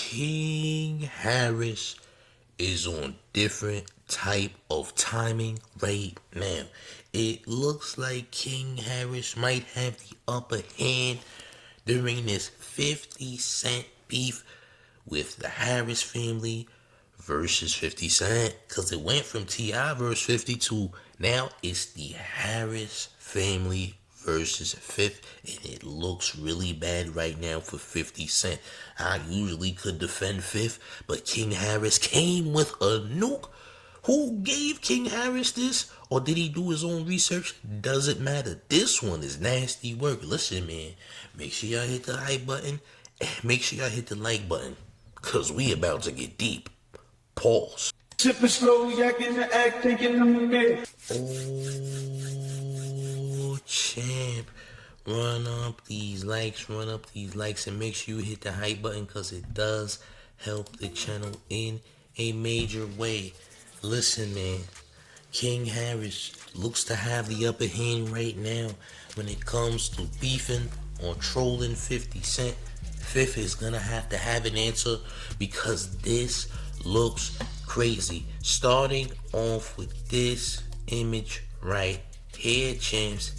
King Harris is on different type of timing right now. It looks like King Harris might have the upper hand during this 50 Cent beef with the Harris family versus 50 Cent, because it went from T.I. versus 50 to now it's the Harris family versus Fifth, and it looks really bad right now for 50 Cent. I usually could defend Fifth, but King Harris came with a nuke. Who gave King Harris this? Or did he do his own research? Doesn't matter. This one is nasty work. Listen, man, make sure y'all hit the hype button and make sure y'all hit the like button, cause we about to get deep. Pause. Sipping slow, yakking the act, thinking I'm dead. Oh, champ. Run up these likes, and make sure you hit the hype button, because it does help the channel in a major way. Listen, man, King Harris looks to have the upper hand right now when it comes to beefing or trolling 50 Cent. Fifth is gonna have to have an answer, because this looks crazy. Starting off with this image right here, champs.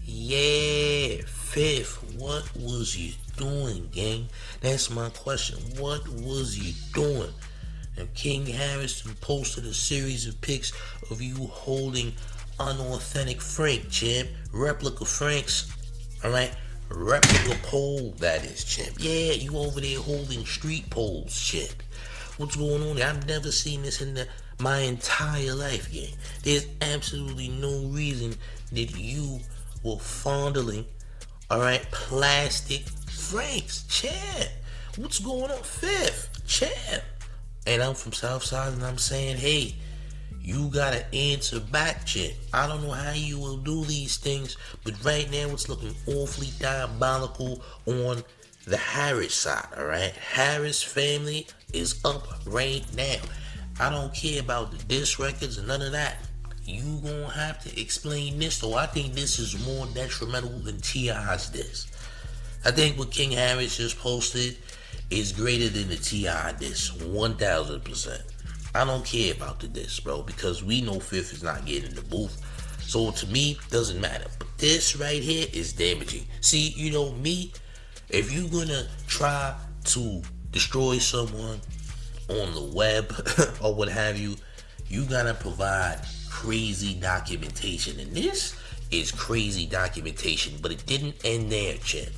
Yeah, Fifth, what was you doing, gang? That's my question. What was you doing? And King Harris posted a series of pics of you holding unauthentic Frank, champ. Replica Franks, alright? Replica pole, that is, champ. Yeah, you over there holding street poles, champ. What's going on there? I've never seen this in my entire life, gang. There's absolutely no reason that you were fondling, alright, plastic Franks, champ. What's going on, Fifth, champ? And I'm from Southside, and I'm saying, hey, you gotta answer back, champ. I don't know how you will do these things, but right now it's looking awfully diabolical on the Harris side, alright? Harris family is up right now. I don't care about the diss records and none of that. You gonna have to explain this, though. I think this is more detrimental than T.I.'s diss. I think what King Harris just posted is greater than the T.I. diss, 1000%. I don't care about the diss, bro, because we know Fifth is not getting in the booth. So to me, doesn't matter. But this right here is damaging. See, you know me, if you're gonna try to destroy someone on the web or what have you, you gotta provide crazy documentation. And this is crazy documentation, but it didn't end there, champ.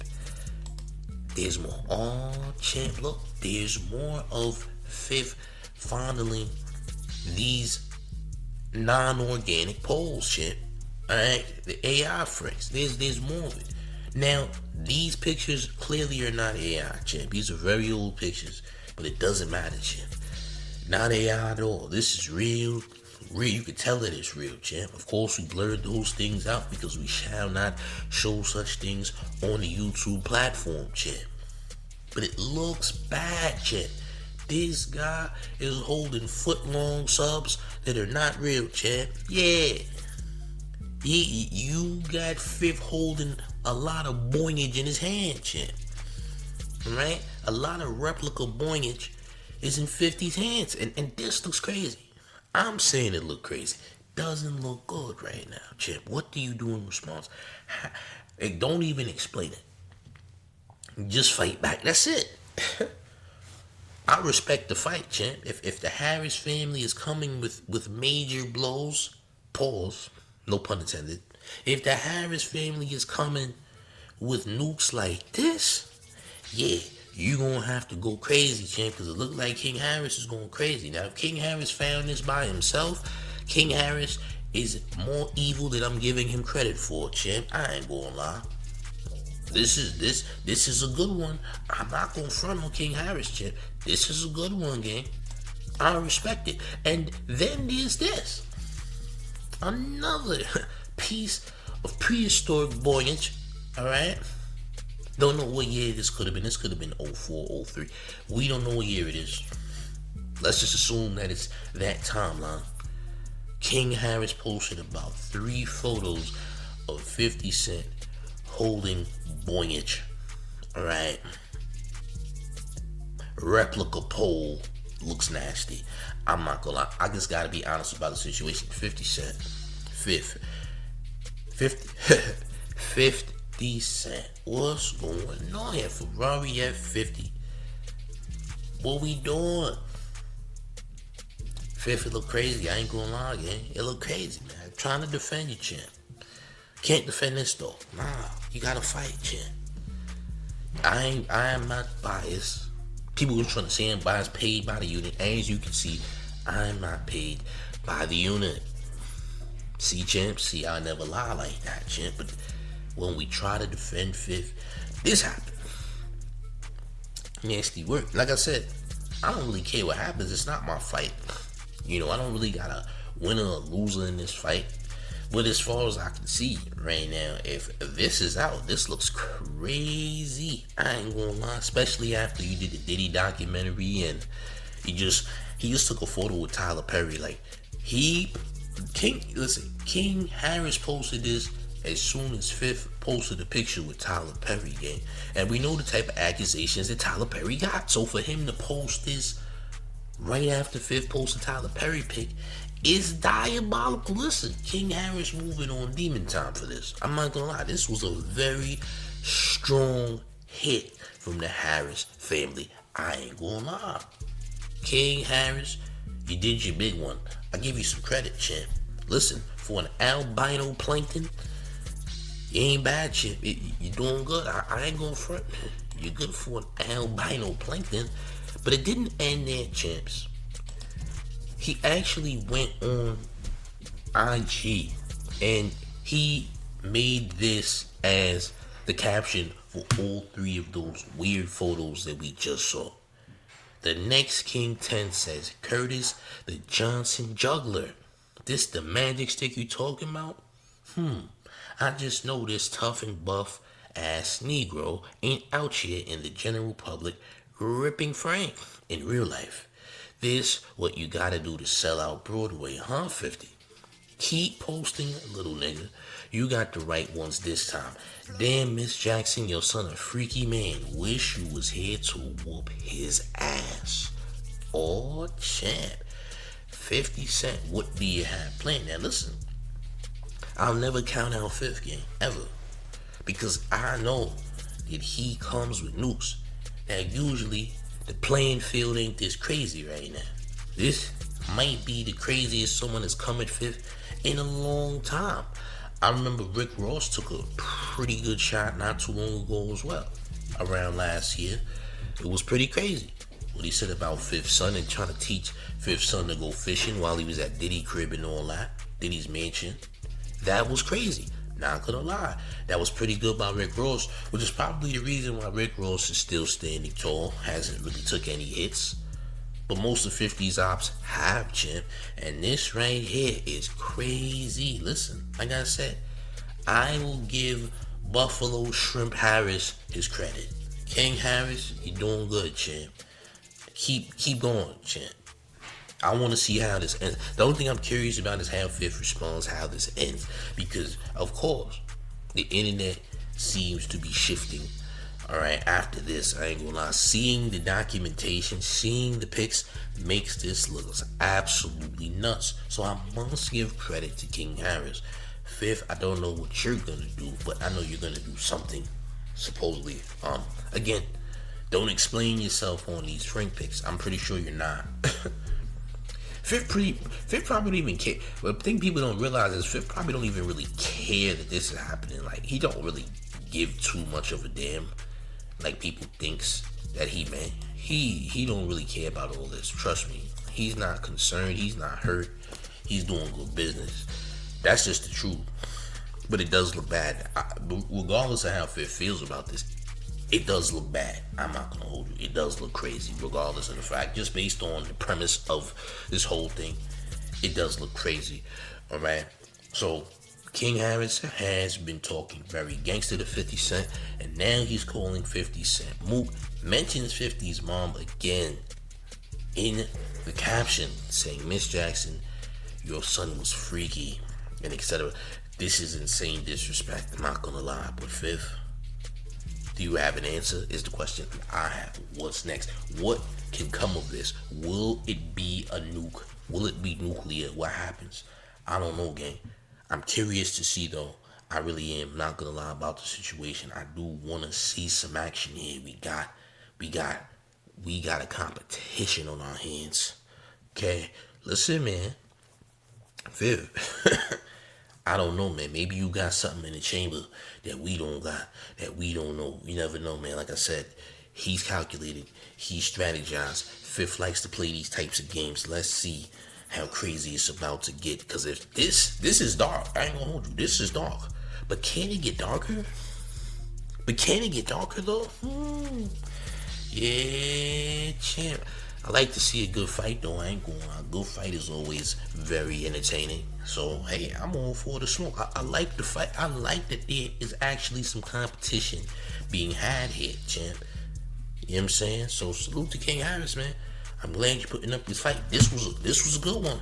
There's more. Oh, champ, look, there's more of Fifth fondling these non-organic poles, champ. Alright, the AI Franks. There's more of it. Now, these pictures clearly are not AI, champ. These are very old pictures, but it doesn't matter, champ. Not AI at all. This is real. You can tell that it's real, champ. Of course, we blurred those things out because we shall not show such things on the YouTube platform, champ. But it looks bad, champ. This guy is holding foot-long subs that are not real, champ. Yeah. You got Fifth holding a lot of boingage in his hand, champ. Right? A lot of replica boingage is in 50's hands. And this looks crazy. I'm saying it look crazy. Doesn't look good right now, champ. What do you do in response? Don't even explain it. Just fight back. That's it. I respect the fight, champ. If the Harris family is coming with major blows, pause, no pun intended. If the Harris family is coming with nukes like this, yeah, you gonna have to go crazy, champ, because it look like King Harris is going crazy. Now, if King Harris found this by himself, King Harris is more evil than I'm giving him credit for, champ. I ain't gonna lie. This is a good one. I'm not gonna front on King Harris, champ. This is a good one, gang. I respect it. And then there's this. Another piece of prehistoric voyage, alright? Don't know what year this could have been. This could have been 04, 03. We don't know what year it is. Let's just assume that it's that timeline. King Harris posted about 3 photos of 50 Cent holding voyage. Alright. replica pole looks nasty. I'm not gonna lie. I just gotta be honest about the situation. 50 Cent. 50 Cent. What's going on here? Ferrari at 50. What we doing? Fifth, it look crazy. I ain't gonna lie, gang. It look crazy, man. I'm trying to defend you, champ. Can't defend this though. Nah, you gotta fight, champ. I am not biased. People were trying to say I'm biased, paid by the unit. As you can see, I'm not paid by the unit. See, champ, see, I never lie like that, champ. But when we try to defend Fifth, this happened. Nasty work. Like I said, I don't really care what happens. It's not my fight. You know, I don't really got a winner or loser in this fight. But as far as I can see right now, if this is out, this looks crazy. I ain't gonna lie, especially after you did the Diddy documentary and he just took a photo with Tyler Perry. Like King Harris posted this as soon as Fifth posted a picture with Tyler Perry, gang. And we know the type of accusations that Tyler Perry got. So for him to post this right after Fifth posted Tyler Perry pic is diabolical. Listen, King Harris moving on demon time for this. I'm not gonna lie, this was a very strong hit from the Harris family. I ain't gonna lie. King Harris, you did your big one. I give you some credit, champ. Listen, for an albino plankton, you ain't bad, champ. You're doing good. I ain't gonna front. You're good for an albino plankton. But it didn't end there, champs. He actually went on IG and he made this as the caption for all three of those weird photos that we just saw. The next King 10 says, Curtis the Johnson Juggler. This the magic stick you talking about? I just know this tough and buff ass Negro ain't out here in the general public ripping Frank in real life. This what you gotta do to sell out Broadway, huh, 50? Keep posting, little nigga. You got the right ones this time. Damn, Miss Jackson, your son a freaky man. Wish you was here to whoop his ass. Oh, champ. 50 Cent, what do you have planned? Now listen, I'll never count out Fifth, game, ever. Because I know that he comes with nukes. Now usually, the playing field ain't this crazy right now. This might be the craziest someone has come at Fifth in a long time. I remember Rick Ross took a pretty good shot not too long ago as well. Around last year. It was pretty crazy. What he said about Fifth's son and trying to teach Fifth's son to go fishing while he was at Diddy crib and all that. Diddy's mansion. That was crazy. Not gonna lie. That was pretty good by Rick Ross, which is probably the reason why Rick Ross is still standing tall, hasn't really took any hits. But most of 50's ops have, champ. And this right here is crazy. Listen, like I said, I will give Buffalo Shrimp Harris his credit. King Harris, you doing good, champ. Keep going, champ. I want to see how this ends. The only thing I'm curious about is how Fifth responds, how this ends. Because, of course, the internet seems to be shifting. Alright, after this, I ain't gonna lie. Seeing the documentation, seeing the pics makes this look absolutely nuts. So I must give credit to King Harris. Fifth, I don't know what you're gonna do, but I know you're gonna do something, supposedly. Again, don't explain yourself on these Frank pics. I'm pretty sure you're not. Fifth probably don't even care. But the thing people don't realize is Fifth probably don't even really care that this is happening. Like, he don't really give too much of a damn. Like people thinks that he don't really care about all this. Trust me. He's not concerned. He's not hurt. He's doing good business. That's just the truth. But it does look bad. Regardless of how Fifth feels about this, it does look bad. I'm not gonna hold you. It does look crazy, regardless of the fact. Just based on the premise of this whole thing, it does look crazy. Alright? So King Harris has been talking very gangster to 50 Cent, and now he's calling 50 Cent. Mook mentions 50's mom again in the caption, saying, Miss Jackson, your son was freaky, and etc. This is insane disrespect. I'm not gonna lie, but Fifth, Do you have an answer? Is the question I have. What's next? What can come of this? Will it be a nuke? Will it be nuclear? What happens? I don't know, gang. I'm curious to see though. I really am not gonna lie about the situation. I do wanna see some action here. We got a competition on our hands. Okay, listen, man. Viv, I don't know, man. Maybe you got something in the chamber that we don't got, that we don't know. You never know, man. Like I said, he's calculated, he's strategized. Fifth likes to play these types of games. Let's see how crazy it's about to get. Because if this is dark, I ain't gonna hold you. This is dark. But can it get darker? But can it get darker though? Yeah, champ. I like to see a good fight though. I ain't going to. A good fight is always very entertaining. So hey, I'm all for the smoke. I like the fight. I like that there is actually some competition being had here, champ. You know what I'm saying? So salute to King Harris, man. I'm glad you're putting up this fight. This was a good one.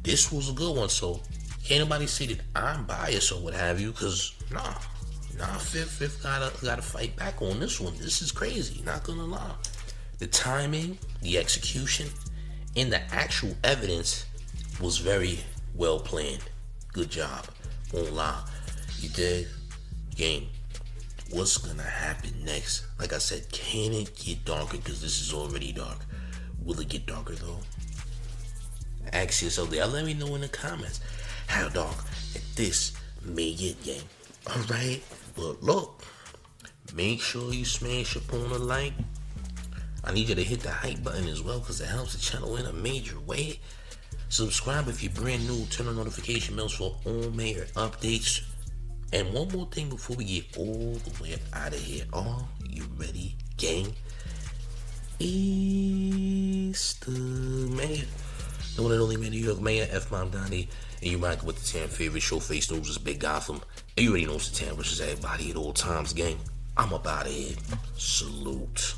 This was a good one. So can't nobody say that I'm biased or what have you, cause nah, Fifth gotta fight back on this one. This is crazy, not gonna lie. The timing, the execution, and the actual evidence was very well planned. Good job. Won't lie. You did. Game. What's gonna happen next? Like I said, can it get darker? Because this is already dark. Will it get darker though? Ask yourself there. Let me know in the comments how dark this may get, gang. Alright? But look, make sure you smash up on a like. I need you to hit the hype button as well, because it helps the channel in a major way. Subscribe if you're brand new. Turn on notification bells for all major updates. And one more thing before we get all the way out of here. Are you ready, gang? It's the mayor. The one and only man, New York Mayor, F. Mom Donnie. And you rockin' with the 10 favorite Showface news is Big Gotham. And you already know it's the 10 versus everybody at all times, gang. I'm up out of here. Salute.